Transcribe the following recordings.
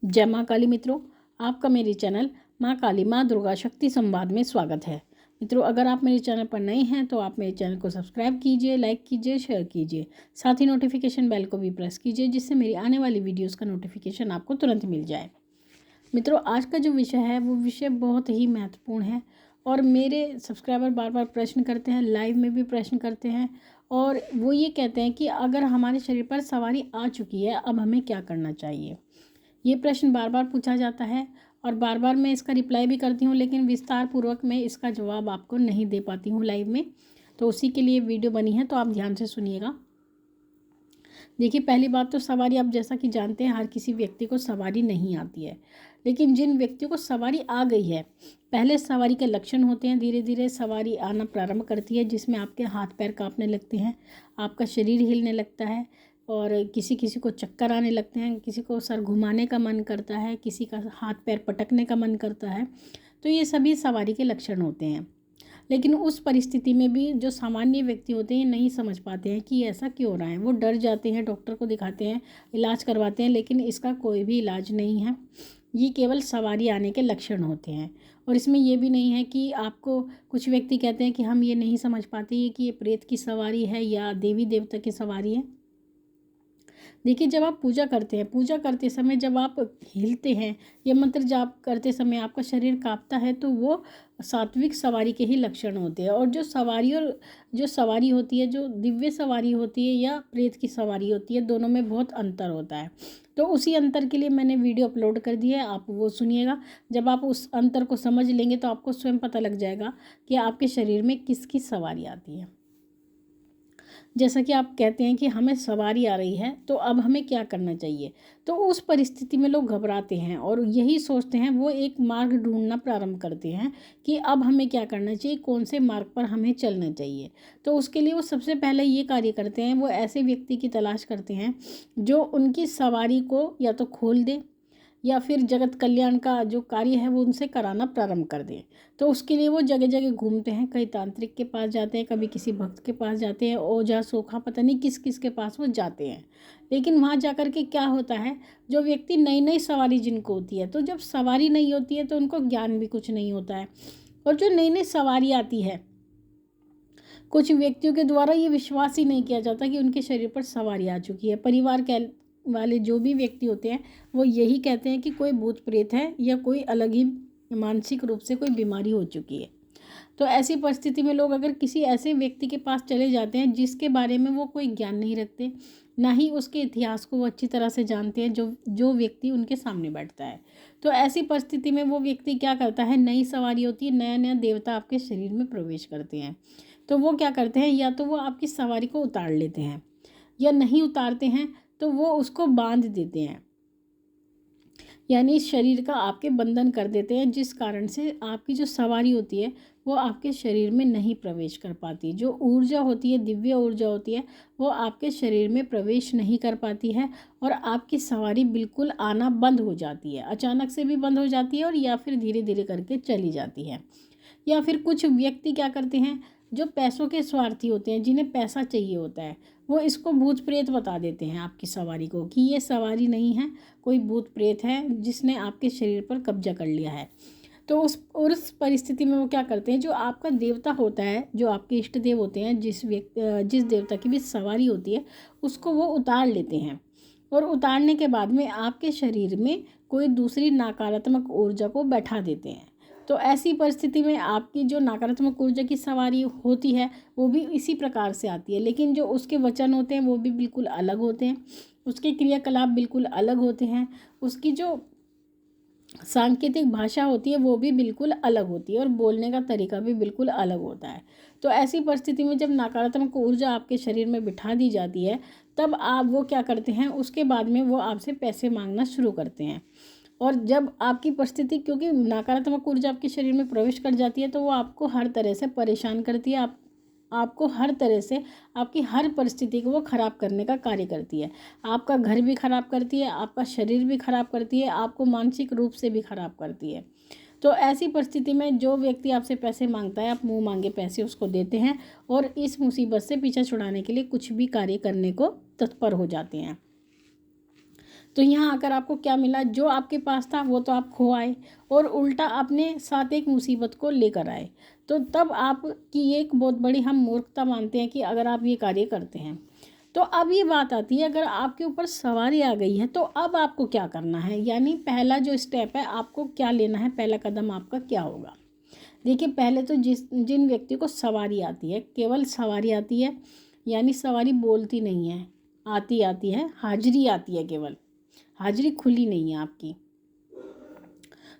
जय माँ काली मित्रों, आपका मेरे चैनल माँ काली माँ दुर्गा शक्ति संवाद में स्वागत है। मित्रों, अगर आप मेरे चैनल पर नए हैं तो आप मेरे चैनल को सब्सक्राइब कीजिए, लाइक कीजिए, शेयर कीजिए। साथ ही नोटिफिकेशन बेल को भी प्रेस कीजिए, जिससे मेरी आने वाली वीडियोस का नोटिफिकेशन आपको तुरंत मिल जाए। मित्रों, आज का जो विषय है वो विषय बहुत ही महत्वपूर्ण है और मेरे सब्सक्राइबर बार बार प्रश्न करते हैं, लाइव में भी प्रश्न करते हैं और वो ये कहते हैं कि अगर हमारे शरीर पर सवारी आ चुकी है, अब हमें क्या करना चाहिए। ये प्रश्न बार बार पूछा जाता है और बार बार मैं इसका रिप्लाई भी करती हूँ, लेकिन विस्तार पूर्वक मैं इसका जवाब आपको नहीं दे पाती हूँ लाइव में। तो उसी के लिए वीडियो बनी है, तो आप ध्यान से सुनिएगा। देखिए, पहली बात तो सवारी, आप जैसा कि जानते हैं, हर किसी व्यक्ति को सवारी नहीं आती है, लेकिन जिन व्यक्तियों को सवारी आ गई है, पहले सवारी के लक्षण होते हैं, धीरे धीरे सवारी आना प्रारंभ करती है, जिसमें आपके हाथ पैर कांपने लगते हैं, आपका शरीर हिलने लगता है और किसी किसी को चक्कर आने लगते हैं, किसी को सर घुमाने का मन करता है, किसी का हाथ पैर पटकने का मन करता है। तो ये सभी सवारी के लक्षण होते हैं। लेकिन उस परिस्थिति में भी जो सामान्य व्यक्ति होते हैं नहीं समझ पाते हैं कि ऐसा क्यों हो रहा है। वो डर जाते हैं, डॉक्टर को दिखाते हैं, इलाज करवाते हैं, लेकिन इसका कोई भी इलाज नहीं है। ये केवल सवारी आने के लक्षण होते हैं। और इसमें ये भी नहीं है कि आपको, कुछ व्यक्ति कहते हैं कि हम ये नहीं समझ पाते कि ये प्रेत की सवारी है या देवी देवता की सवारी है। देखिए, जब आप पूजा करते हैं, पूजा करते समय जब आप हिलते हैं या मंत्र जाप करते समय आपका शरीर कांपता है, तो वो सात्विक सवारी के ही लक्षण होते हैं। और जो सवारी होती है, जो दिव्य सवारी होती है या प्रेत की सवारी होती है, दोनों में बहुत अंतर होता है। तो उसी अंतर के लिए मैंने वीडियो अपलोड कर दी है, आप वो सुनिएगा। जब आप उस अंतर को समझ लेंगे तो आपको स्वयं पता लग जाएगा कि आपके शरीर में किसकी सवारी आती है। जैसा कि आप कहते हैं कि हमें सवारी आ रही है, तो अब हमें क्या करना चाहिए। तो उस परिस्थिति में लोग घबराते हैं और यही सोचते हैं, वो एक मार्ग ढूंढना प्रारंभ करते हैं कि अब हमें क्या करना चाहिए, कौन से मार्ग पर हमें चलना चाहिए। तो उसके लिए वो सबसे पहले ये कार्य करते हैं, वो ऐसे व्यक्ति की तलाश करते हैं जो उनकी सवारी को या तो खोल दे या फिर जगत कल्याण का जो कार्य है वो उनसे कराना प्रारंभ कर दें। तो उसके लिए वो जगह जगह घूमते हैं, कई तांत्रिक के पास जाते हैं, कभी किसी भक्त के पास जाते हैं, ओझा सोखा पता नहीं किस किस के पास वो जाते हैं। लेकिन वहाँ जा कर के क्या होता है, जो व्यक्ति नई नई सवारी जिनको होती है, तो जब सवारी नहीं होती है तो उनको ज्ञान भी कुछ नहीं होता है। और जो नई नई सवारी आती है, कुछ व्यक्तियों के द्वारा ये विश्वास ही नहीं किया जाता कि उनके शरीर पर सवारी आ चुकी है। परिवार के वाले जो भी व्यक्ति होते हैं वो यही कहते हैं कि कोई भूत प्रेत है या कोई अलग ही मानसिक रूप से कोई बीमारी हो चुकी है। तो ऐसी परिस्थिति में लोग अगर किसी ऐसे व्यक्ति के पास चले जाते हैं जिसके बारे में वो कोई ज्ञान नहीं रखते, ना ही उसके इतिहास को वो अच्छी तरह से जानते हैं, जो जो व्यक्ति उनके सामने बैठता है, तो ऐसी परिस्थिति में वो व्यक्ति क्या करता है, नई सवारी होती है, नया नया देवता आपके शरीर में प्रवेश करते हैं। तो वो क्या करते हैं, या तो वो आपकी सवारी को उतार लेते हैं या नहीं उतारते हैं तो वो उसको बांध देते हैं, यानी शरीर का आपके बंधन कर देते हैं, जिस कारण से आपकी जो सवारी होती है वो आपके शरीर में नहीं प्रवेश कर पाती। जो ऊर्जा होती है, दिव्य ऊर्जा होती है, वो आपके शरीर में प्रवेश नहीं कर पाती है और आपकी सवारी बिल्कुल आना बंद हो जाती है। अचानक से भी बंद हो जाती है और या फिर धीरे धीरे करके चली जाती है। या फिर कुछ व्यक्ति क्या करते हैं, जो पैसों के स्वार्थी होते हैं, जिन्हें पैसा चाहिए होता है, वो इसको भूत प्रेत बता देते हैं आपकी सवारी को कि ये सवारी नहीं है, कोई भूत प्रेत है जिसने आपके शरीर पर कब्जा कर लिया है। तो उस परिस्थिति में वो क्या करते हैं, जो आपका देवता होता है, जो आपके इष्ट देव होते हैं, जिस देवता की भी सवारी होती है, उसको वो उतार लेते हैं और उतारने के बाद में आपके शरीर में कोई दूसरी नकारात्मक ऊर्जा को बैठा देते हैं। तो ऐसी परिस्थिति में आपकी जो नकारात्मक ऊर्जा की सवारी होती है वो भी इसी प्रकार से आती है, लेकिन जो उसके वचन होते हैं वो भी बिल्कुल अलग होते हैं, उसके क्रियाकलाप बिल्कुल अलग होते हैं, उसकी जो सांकेतिक भाषा होती है वो भी बिल्कुल अलग होती है और बोलने का तरीका भी बिल्कुल अलग होता है। तो ऐसी परिस्थिति में जब नकारात्मक ऊर्जा आपके शरीर में बिठा दी जाती है, तब आप वो क्या करते हैं, उसके बाद में वो आपसे पैसे मांगना शुरू करते हैं। और जब आपकी परिस्थिति, क्योंकि नकारात्मक ऊर्जा आपके शरीर में प्रवेश कर जाती है, तो वो आपको हर तरह से परेशान करती है, आपको हर तरह से आपकी हर परिस्थिति को वो ख़राब करने का कार्य करती है। आपका घर भी ख़राब करती है, आपका शरीर भी ख़राब करती है, आपको मानसिक रूप से भी ख़राब करती है। तो ऐसी परिस्थिति में जो व्यक्ति आपसे पैसे मांगता है, आप मुँह मांगे पैसे उसको देते हैं और इस मुसीबत से पीछा छुड़ाने के लिए कुछ भी कार्य करने को तत्पर हो जाते हैं। तो यहाँ आकर आपको क्या मिला, जो आपके पास था वो तो आप खो आए और उल्टा अपने साथ एक मुसीबत को लेकर आए। तो तब आपकी एक बहुत बड़ी हम मूर्खता मानते हैं कि अगर आप ये कार्य करते हैं। तो अब ये बात आती है, अगर आपके ऊपर सवारी आ गई है तो अब आपको क्या करना है, यानी पहला जो स्टेप है आपको क्या लेना है, पहला कदम आपका क्या होगा। देखिए, पहले तो जिन व्यक्ति को सवारी आती है, केवल सवारी आती है, यानी सवारी बोलती नहीं है, आती है, हाजिरी आती है, केवल हाजिरी खुली नहीं है आपकी,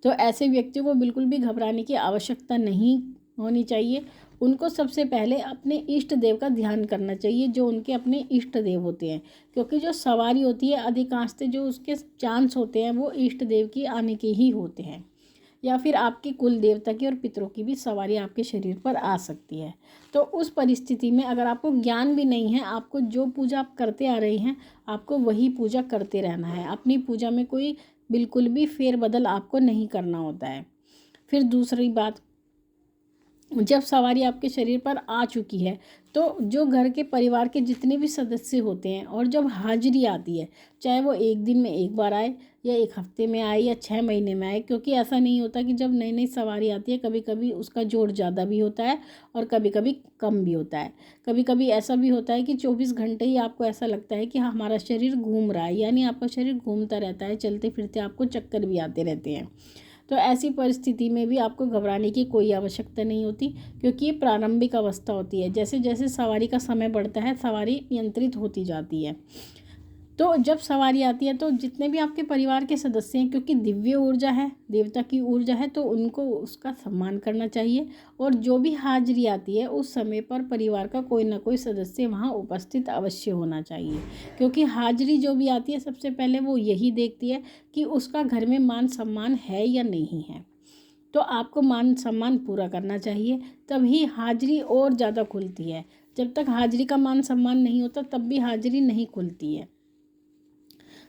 तो ऐसे व्यक्तियों को बिल्कुल भी घबराने की आवश्यकता नहीं होनी चाहिए। उनको सबसे पहले अपने इष्ट देव का ध्यान करना चाहिए, जो उनके अपने इष्ट देव होते हैं, क्योंकि जो सवारी होती है अधिकांशतः जो उसके चांस होते हैं वो इष्ट देव की आने के ही होते हैं, या फिर आपके कुल देवता की और पितरों की भी सवारी आपके शरीर पर आ सकती है। तो उस परिस्थिति में अगर आपको ज्ञान भी नहीं है, आपको जो पूजा आप करते आ रहे हैं आपको वही पूजा करते रहना है, अपनी पूजा में कोई बिल्कुल भी फेरबदल आपको नहीं करना होता है। फिर दूसरी बात, जब सवारी आपके शरीर पर आ चुकी है तो जो घर के परिवार के जितने भी सदस्य होते हैं और जब हाजिरी आती है, चाहे वो एक दिन में एक बार आए या एक हफ्ते में आए या 6 महीने में आए, क्योंकि ऐसा नहीं होता कि जब नई नई सवारी आती है कभी कभी उसका जोड़ ज़्यादा भी होता है और कभी कभी कम भी होता है। कभी कभी ऐसा भी होता है कि 24 घंटे ही आपको ऐसा लगता है कि हमारा शरीर घूम रहा है, यानी आपका शरीर घूमता रहता है, चलते फिरते आपको चक्कर भी आते रहते हैं। तो ऐसी परिस्थिति में भी आपको घबराने की कोई आवश्यकता नहीं होती, क्योंकि ये प्रारंभिक अवस्था होती है। जैसे जैसे सवारी का समय बढ़ता है सवारी नियंत्रित होती जाती है। तो जब सवारी आती है तो जितने भी आपके परिवार के सदस्य हैं, क्योंकि दिव्य ऊर्जा है, देवता की ऊर्जा है, तो उनको उसका सम्मान करना चाहिए। और जो भी हाजिरी आती है उस समय पर परिवार का कोई ना कोई सदस्य वहाँ उपस्थित अवश्य होना चाहिए, क्योंकि हाजिरी जो भी आती है सबसे पहले वो यही देखती है कि उसका घर में मान सम्मान है या नहीं है। तो आपको मान सम्मान पूरा करना चाहिए, तभी हाजिरी और ज़्यादा खुलती है। जब तक हाजिरी का मान सम्मान नहीं होता तब भी हाजिरी नहीं खुलती है।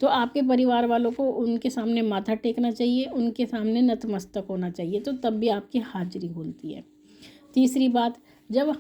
तो आपके परिवार वालों को उनके सामने माथा टेकना चाहिए, उनके सामने नतमस्तक होना चाहिए, तो तब भी आपकी हाजिरी खुलती है। तीसरी बात, जब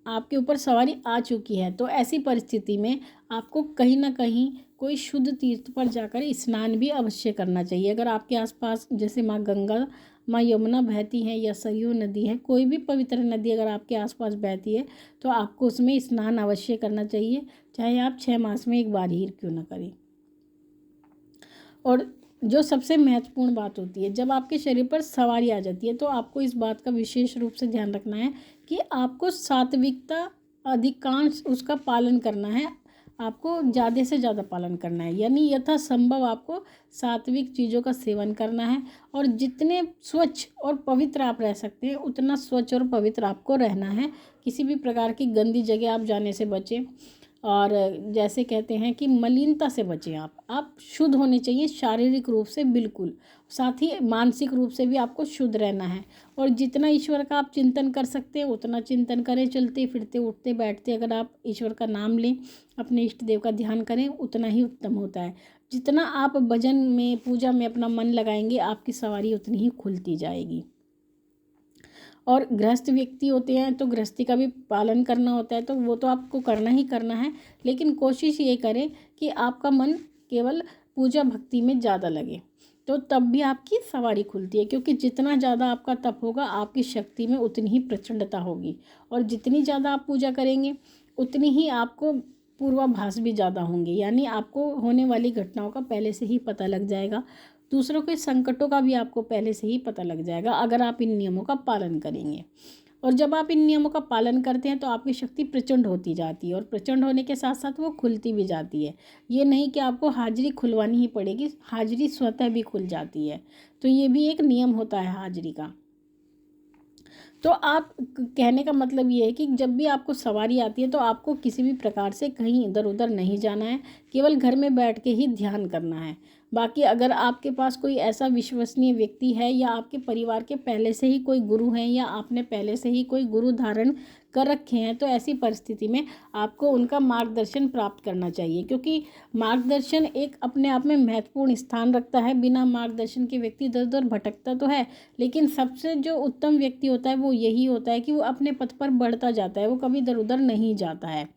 आपके ऊपर सवारी आ चुकी है तो ऐसी परिस्थिति में आपको कहीं ना कहीं कोई शुद्ध तीर्थ पर जाकर स्नान भी अवश्य करना चाहिए। अगर आपके आसपास जैसे माँ गंगा, माँ यमुना बहती हैं या सरयू नदी है, कोई भी पवित्र नदी अगर आपके आसपास बहती है तो आपको उसमें स्नान अवश्य करना चाहिए, चाहे आप 6 मास में एक बार ही क्यों ना करें। और जो सबसे महत्वपूर्ण बात होती है, जब आपके शरीर पर सवारी आ जाती है तो आपको इस बात का विशेष रूप से ध्यान रखना है कि आपको सात्विकता अधिकांश उसका पालन करना है, आपको ज़्यादा से ज़्यादा पालन करना है, यानी यथासंभव आपको सात्विक चीज़ों का सेवन करना है। और जितने स्वच्छ और पवित्र आप रह सकते हैं उतना स्वच्छ और पवित्र आपको रहना है। किसी भी प्रकार की गंदी जगह आप जाने से बचें, और जैसे कहते हैं कि मलिनता से बचें। आप शुद्ध होने चाहिए शारीरिक रूप से बिल्कुल, साथ ही मानसिक रूप से भी आपको शुद्ध रहना है। और जितना ईश्वर का आप चिंतन कर सकते हैं उतना चिंतन करें, चलते फिरते उठते बैठते अगर आप ईश्वर का नाम लें, अपने इष्ट देव का ध्यान करें, उतना ही उत्तम होता है। जितना आप भजन में पूजा में अपना मन लगाएंगे आपकी सवारी उतनी ही खुलती जाएगी। और गृहस्थ व्यक्ति होते हैं तो गृहस्थी का भी पालन करना होता है, तो वो तो आपको करना ही करना है, लेकिन कोशिश ये करें कि आपका मन केवल पूजा भक्ति में ज़्यादा लगे, तो तब भी आपकी सवारी खुलती है। क्योंकि जितना ज़्यादा आपका तप होगा आपकी शक्ति में उतनी ही प्रचंडता होगी, और जितनी ज़्यादा आप पूजा करेंगे उतनी ही आपको पूर्वाभास भी ज़्यादा होंगे, यानी आपको होने वाली घटनाओं का पहले से ही पता लग जाएगा, दूसरों के संकटों का भी आपको पहले से ही पता लग जाएगा अगर आप इन नियमों का पालन करेंगे। और जब आप इन नियमों का पालन करते हैं तो आपकी शक्ति प्रचंड होती जाती है, और प्रचंड होने के साथ साथ वो खुलती भी जाती है। ये नहीं कि आपको हाजिरी खुलवानी ही पड़ेगी, हाजिरी स्वतः भी खुल जाती है। तो ये भी एक नियम होता है हाजिरी का। तो आप कहने का मतलब ये है कि जब भी आपको सवारी आती है तो आपको किसी भी प्रकार से कहीं इधर उधर नहीं जाना है, केवल घर में बैठ के ही ध्यान करना है। बाकी अगर आपके पास कोई ऐसा विश्वसनीय व्यक्ति है या आपके परिवार के पहले से ही कोई गुरु हैं या आपने पहले से ही कोई गुरु धारण कर रखे हैं, तो ऐसी परिस्थिति में आपको उनका मार्गदर्शन प्राप्त करना चाहिए, क्योंकि मार्गदर्शन एक अपने आप में महत्वपूर्ण स्थान रखता है। बिना मार्गदर्शन के व्यक्ति इधर उधर भटकता तो है, लेकिन सबसे जो उत्तम व्यक्ति होता है वो यही होता है कि वो अपने पथ पर बढ़ता जाता है, वो कभी इधर उधर नहीं जाता है।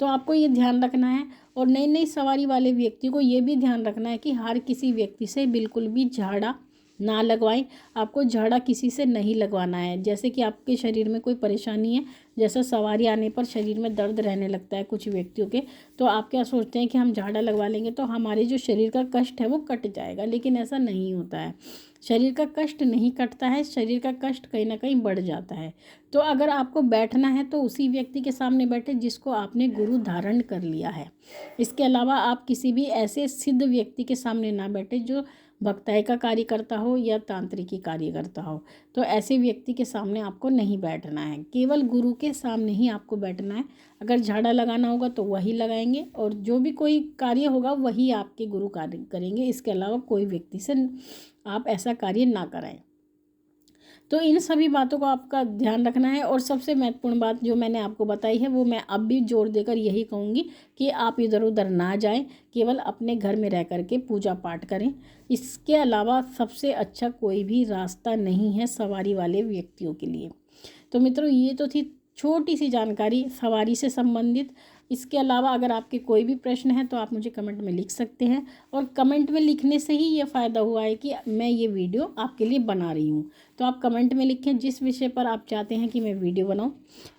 तो आपको ये ध्यान रखना है। और नई नई सवारी वाले व्यक्ति को ये भी ध्यान रखना है कि हर किसी व्यक्ति से बिल्कुल भी झाड़ा ना लगवाएं। आपको झाड़ा किसी से नहीं लगवाना है। जैसे कि आपके शरीर में कोई परेशानी है, जैसे सवारी आने पर शरीर में दर्द रहने लगता है कुछ व्यक्तियों के, तो आप क्या सोचते हैं कि हम झाड़ा लगवा लेंगे तो हमारे जो शरीर का कष्ट है वो कट जाएगा, लेकिन ऐसा नहीं होता है। शरीर का कष्ट नहीं कटता है, शरीर का कष्ट कहीं ना कहीं बढ़ जाता है। तो अगर आपको बैठना है तो उसी व्यक्ति के सामने बैठे जिसको आपने गुरु धारण कर लिया है। इसके अलावा आप किसी भी ऐसे सिद्ध व्यक्ति के सामने ना बैठे जो भक्ताई का कार्य करता हो या तांत्रिकी कार्य करता हो। तो ऐसे व्यक्ति के सामने आपको नहीं बैठना है, केवल गुरु के सामने ही आपको बैठना है। अगर झाड़ा लगाना होगा तो वही लगाएंगे और जो भी कोई कार्य होगा वही आपके गुरु कार्य करेंगे। इसके अलावा कोई व्यक्ति से आप ऐसा कार्य ना कराएं। तो इन सभी बातों को आपका ध्यान रखना है। और सबसे महत्वपूर्ण बात जो मैंने आपको बताई है वो मैं अब भी जोर देकर यही कहूँगी कि आप इधर उधर ना जाएं, केवल अपने घर में रह कर के पूजा पाठ करें। इसके अलावा सबसे अच्छा कोई भी रास्ता नहीं है सवारी वाले व्यक्तियों के लिए। तो मित्रों, ये तो थी छोटी सी जानकारी सवारी से संबंधित। इसके अलावा अगर आपके कोई भी प्रश्न है तो आप मुझे कमेंट में लिख सकते हैं, और कमेंट में लिखने से ही ये फ़ायदा हुआ है कि मैं ये वीडियो आपके लिए बना रही हूँ। तो आप कमेंट में लिखें जिस विषय पर आप चाहते हैं कि मैं वीडियो बनाऊँ।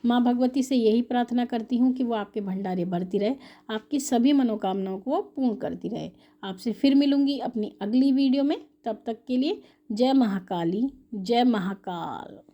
माँ भगवती से यही प्रार्थना करती हूँ कि वो आपके भंडारे भरती रहे, आपकी सभी मनोकामनाओं को पूर्ण करती रहे। आपसे फिर मिलूँगी अपनी अगली वीडियो में। तब तक के लिए जय महाकाली, जय महाकाल।